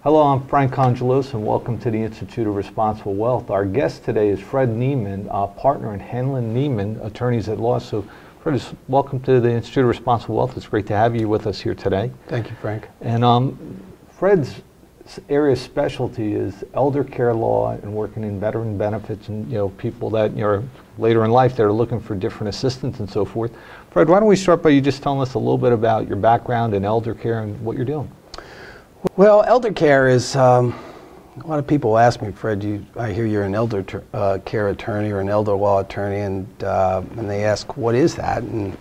Hello, I'm Frank Congilose, and welcome to the Institute of Responsible Wealth. Our guest today is Fred Niemann, partner in Hanlon Niemann, attorneys at law. So, Fred, welcome to the Institute of Responsible Wealth. It's great to have you with us here today. Thank you, Frank. And Fred's area of specialty is elder care law and working in veteran benefits, and people that are later in life that are looking for different assistance and so forth. Fred, why don't we start by you just telling us a little bit about your background in elder care and what you're doing? Well, elder care is, a lot of people ask me, Fred, I hear you're an elder care attorney or an elder law attorney, and they ask, what is that? And at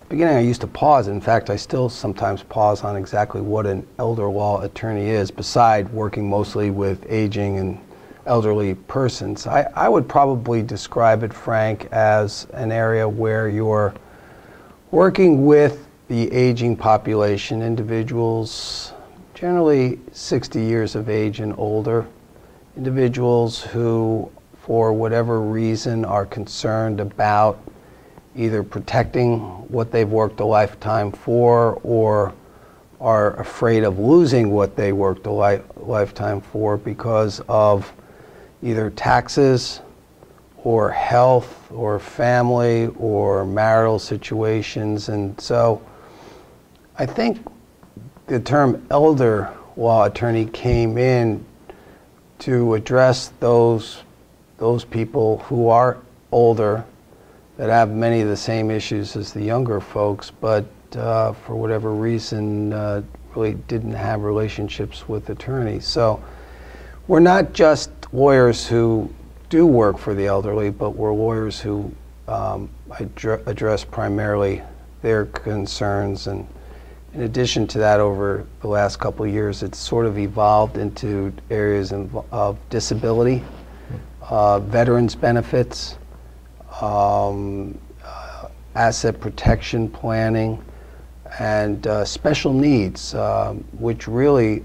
the beginning I used to pause. In fact, I still sometimes pause on exactly what an elder law attorney is, beside working mostly with aging and elderly persons. I would probably describe it, Frank, as an area where you're working with the aging population, individuals generally 60 years of age and older, individuals who, for whatever reason, are concerned about either protecting what they've worked a lifetime for or are afraid of losing what they worked a lifetime for because of either taxes or health or family or marital situations. And so I think the term elder law attorney came in to address those people who are older, that have many of the same issues as the younger folks, but for whatever reason really didn't have relationships with attorneys. So we're not just lawyers who do work for the elderly, but we're lawyers who address primarily their concerns. And in addition to that, over the last couple of years, it's sort of evolved into areas of disability, veterans benefits, asset protection planning, and special needs, which really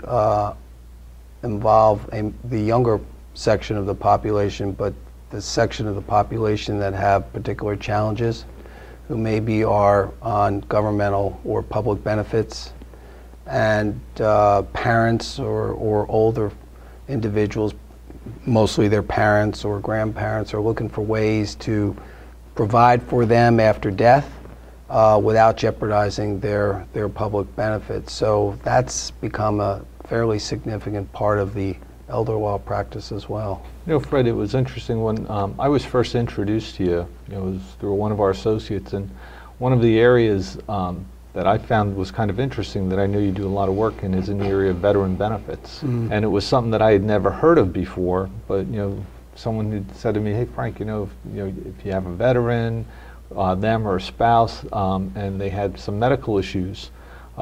involve the younger section of the population, but the section of the population that have particular challenges, who maybe are on governmental or public benefits, and parents or older individuals, mostly their parents or grandparents, are looking for ways to provide for them after death without jeopardizing their public benefits. So that's become a fairly significant part of the elder law practice as well. Fred, it was interesting when I was first introduced to you, it was through one of our associates, and one of the areas that I found was kind of interesting that I know you do a lot of work in is in the area of veteran benefits. And it was something that I had never heard of before, but someone had said to me, hey Frank, if you have a veteran, them or a spouse, and they had some medical issues,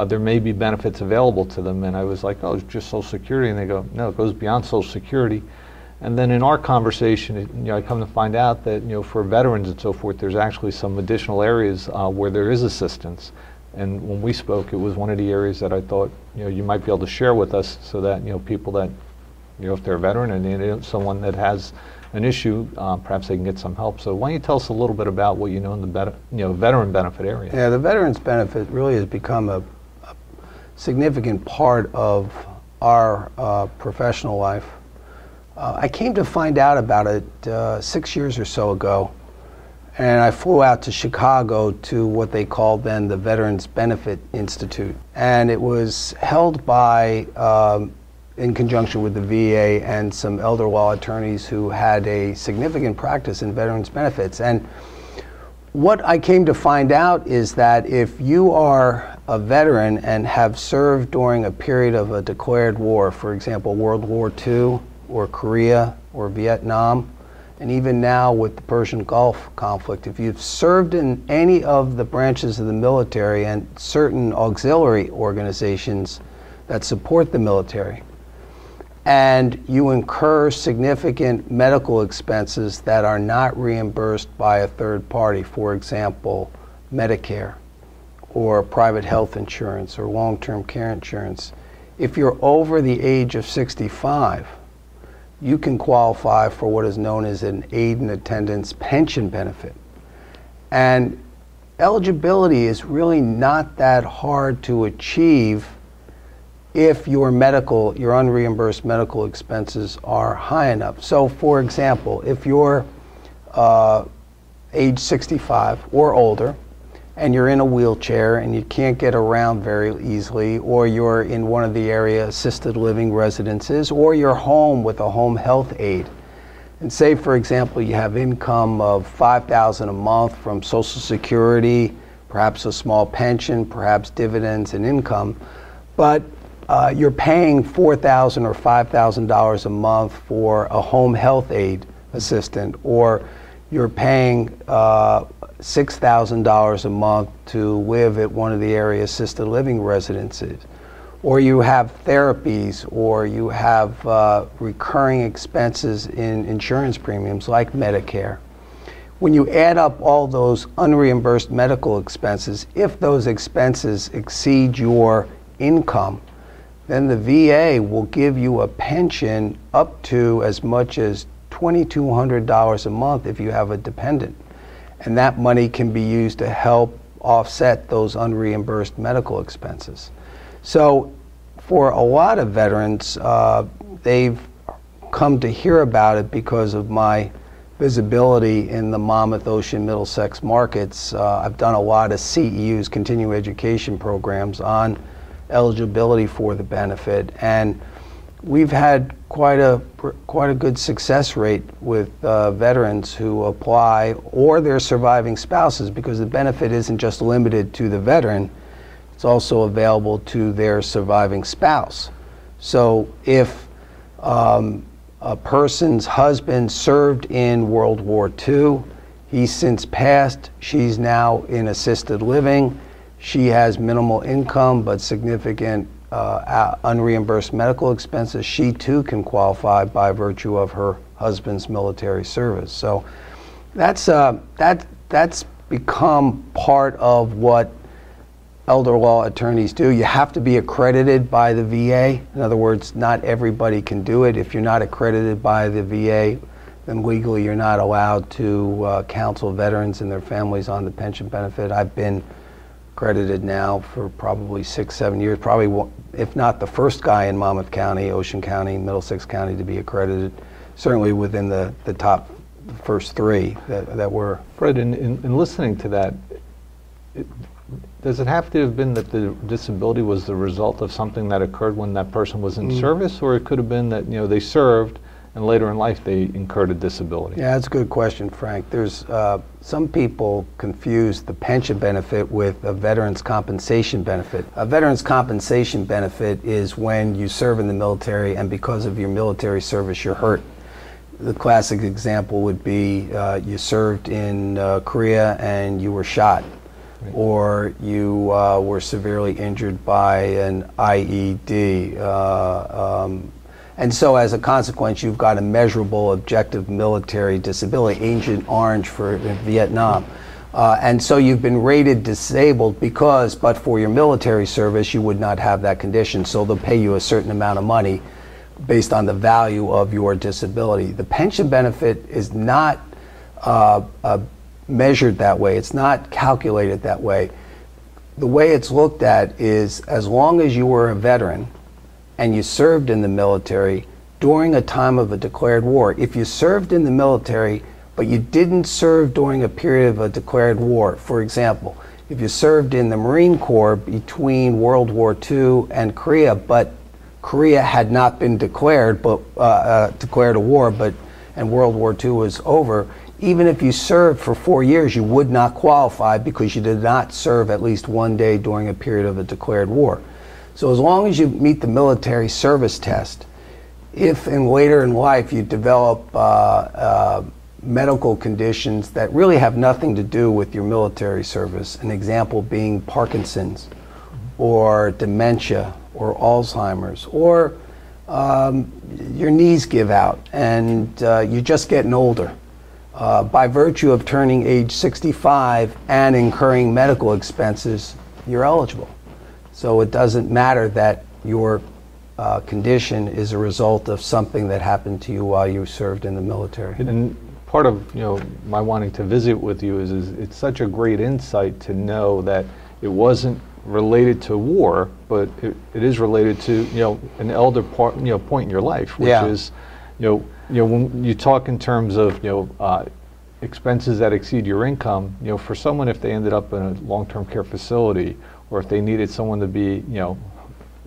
there may be benefits available to them. And I was like, oh, it's just Social Security. And they go, no, it goes beyond Social Security. And then in our conversation, I come to find out that, for veterans and so forth, there's actually some additional areas where there is assistance. And when we spoke, it was one of the areas that I thought, you might be able to share with us so that, people that, if they're a veteran and they know someone that has an issue, perhaps they can get some help. So why don't you tell us a little bit about what you know in the veteran benefit area? Yeah, the veterans benefit really has become a significant part of our professional life. I came to find out about it 6 years or so ago, and I flew out to Chicago to what they called then the Veterans Benefit Institute. And it was held by, in conjunction with the VA and some elder law attorneys who had a significant practice in veterans benefits. And what I came to find out is that if you are a veteran and have served during a period of a declared war, for example, World War II or Korea or Vietnam, and even now with the Persian Gulf conflict, if you've served in any of the branches of the military and certain auxiliary organizations that support the military, and you incur significant medical expenses that are not reimbursed by a third party, for example, Medicare or private health insurance or long-term care insurance, if you're over the age of 65, you can qualify for what is known as an aid and attendance pension benefit. And eligibility is really not that hard to achieve if your unreimbursed medical expenses are high enough. So for example, if you're age 65 or older, and you're in a wheelchair and you can't get around very easily, or you're in one of the area assisted living residences, or you're home with a home health aide, and say for example you have income of $5,000 a month from Social Security, perhaps a small pension, perhaps dividends and income, but you're paying $4,000 or $5,000 a month for a home health aide assistant, or you're paying $6,000 a month to live at one of the area assisted living residences, or you have therapies, or you have recurring expenses in insurance premiums like Medicare. When you add up all those unreimbursed medical expenses, if those expenses exceed your income, then the VA will give you a pension up to as much as $2,200 a month if you have a dependent. And that money can be used to help offset those unreimbursed medical expenses. So for a lot of veterans, they've come to hear about it because of my visibility in the Monmouth, Ocean, Middlesex markets. I've done a lot of CEUs, continuing education programs, on eligibility for the benefit, and we've had quite a good success rate with veterans who apply, or their surviving spouses, because the benefit isn't just limited to the veteran, it's also available to their surviving spouse. So if a person's husband served in World War II, he's since passed, she's now in assisted living, she has minimal income but significant unreimbursed medical expenses, she too can qualify by virtue of her husband's military service. So that's become part of what elder law attorneys do. You have to be accredited by the VA. In other words, not everybody can do it. If you're not accredited by the VA, then legally you're not allowed to counsel veterans and their families on the pension benefit. I've been accredited now for probably 6-7 years, probably, if not the first guy in Monmouth County, Ocean County, Middlesex County to be accredited, certainly within the top first three that were. Fred, in listening to that, does it have to have been that the disability was the result of something that occurred when that person was in service, or it could have been that they served and later in life they incurred a disability? Yeah, that's a good question, Frank. There's some people confuse the pension benefit with a veteran's compensation benefit. A veteran's compensation benefit is when you serve in the military and because of your military service you're hurt. The classic example would be you served in Korea and you were shot, or you were severely injured by an IED. And so as a consequence, you've got a measurable objective military disability, Agent Orange for Vietnam. And so you've been rated disabled because, but for your military service, you would not have that condition. So they'll pay you a certain amount of money based on the value of your disability. The pension benefit is not measured that way. It's not calculated that way. The way it's looked at is, as long as you were a veteran and you served in the military during a time of a declared war. If you served in the military, but you didn't serve during a period of a declared war, for example, if you served in the Marine Corps between World War II and Korea, but Korea had not been declared, declared a war, and World War II was over, even if you served for 4 years, you would not qualify because you did not serve at least one day during a period of a declared war. So as long as you meet the military service test, if in later in life you develop medical conditions that really have nothing to do with your military service, an example being Parkinson's or dementia or Alzheimer's, or your knees give out and you're just getting older, by virtue of turning age 65 and incurring medical expenses, you're eligible. So it doesn't matter that your condition is a result of something that happened to you while you served in the military. And part of my wanting to visit with you is it's such a great insight to know that it wasn't related to war, but it is related to, an elder part, point in your life, which is, when you talk in terms of, expenses that exceed your income, for someone, if they ended up in a long-term care facility, or if they needed someone to be,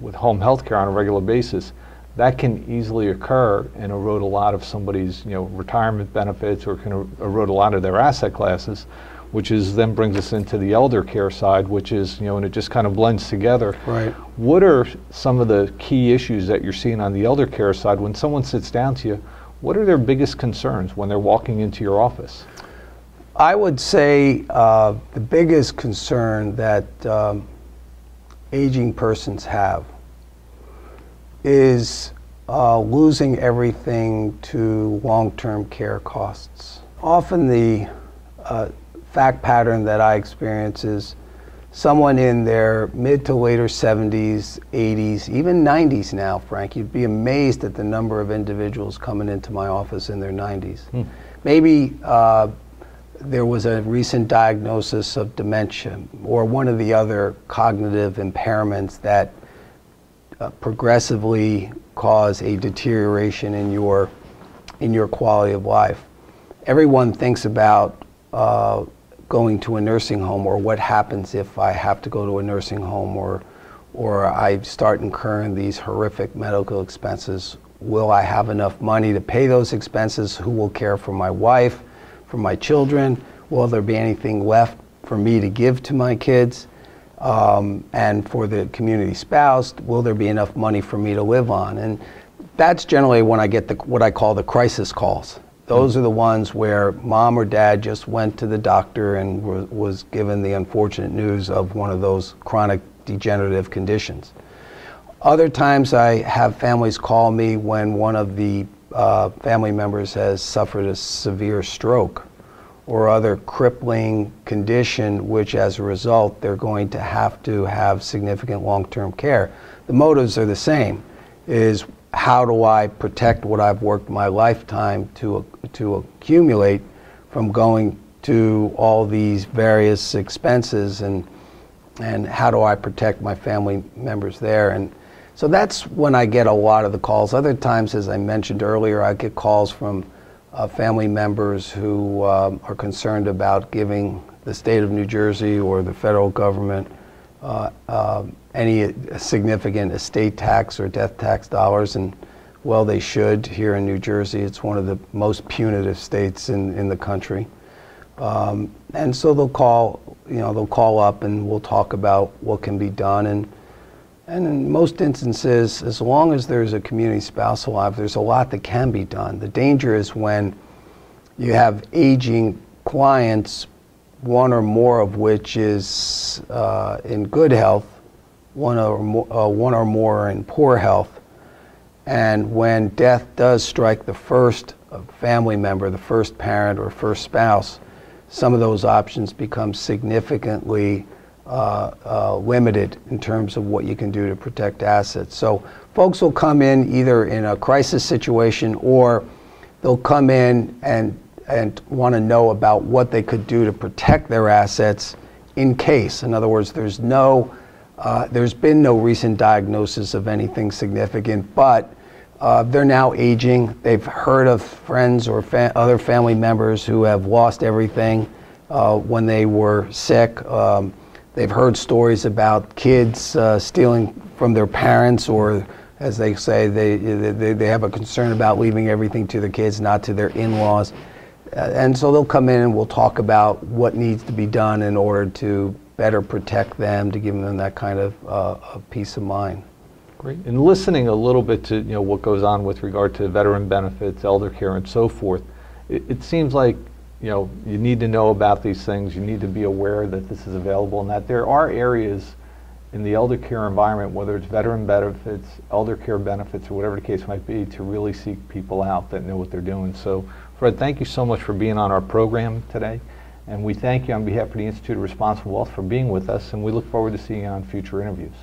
with home health care on a regular basis, that can easily occur and erode a lot of somebody's, retirement benefits, or can erode a lot of their asset classes, which is then brings us into the elder care side, which is, and it just kind of blends together. Right. What are some of the key issues that you're seeing on the elder care side when someone sits down to you? What are their biggest concerns when they're walking into your office? I would say the biggest concern that aging persons have is losing everything to long-term care costs. Often the fact pattern that I experience is someone in their mid to later 70s, 80s, even 90s now, Frank. You'd be amazed at the number of individuals coming into my office in their 90s. Maybe there was a recent diagnosis of dementia or one of the other cognitive impairments that progressively cause a deterioration in your quality of life. Everyone thinks about going to a nursing home, or what happens if I have to go to a nursing home, or I start incurring these horrific medical expenses. Will I have enough money to pay those expenses? Who will care for my wife, for my children? Will there be anything left for me to give to my kids? And for the community spouse, will there be enough money for me to live on? And that's generally when I get what I call the crisis calls. Those are the ones where mom or dad just went to the doctor and was given the unfortunate news of one of those chronic degenerative conditions. Other times I have families call me when one of the family members has suffered a severe stroke or other crippling condition, which as a result they're going to have significant long-term care. The motives are the same, is how do I protect what I've worked my lifetime to accumulate from going to all these various expenses, and how do I protect my family members there? And so that's when I get a lot of the calls. Other times, as I mentioned earlier, I get calls from family members who are concerned about giving the state of New Jersey or the federal government any significant estate tax or death tax dollars, and well, they should. Here in New Jersey, it's one of the most punitive states in the country, and so they'll call up and we'll talk about what can be done, and in most instances, as long as there's a community spouse alive, there's a lot that can be done. The danger is when you have aging clients, one or more of which is in good health, one or more are in poor health, and when death does strike the first family member, the first parent or first spouse, some of those options become significantly limited in terms of what you can do to protect assets. So folks will come in either in a crisis situation, or they'll come in and want to know about what they could do to protect their assets in case. In other words, there's been no recent diagnosis of anything significant, but they're now aging. They've heard of friends or other family members who have lost everything when they were sick. They've heard stories about kids stealing from their parents, or as they say, they have a concern about leaving everything to their kids, not to their in-laws. And so they'll come in and we'll talk about what needs to be done in order to better protect them, to give them that kind of peace of mind. Great. And listening a little bit to what goes on with regard to veteran benefits, elder care, and so forth, it seems like you need to know about these things. You need to be aware that this is available, and that there are areas in the elder care environment, whether it's veteran benefits, elder care benefits, or whatever the case might be, to really seek people out that know what they're doing. So, Fred, thank you so much for being on our program today, and we thank you on behalf of the Institute of Responsible Wealth for being with us, and we look forward to seeing you on future interviews.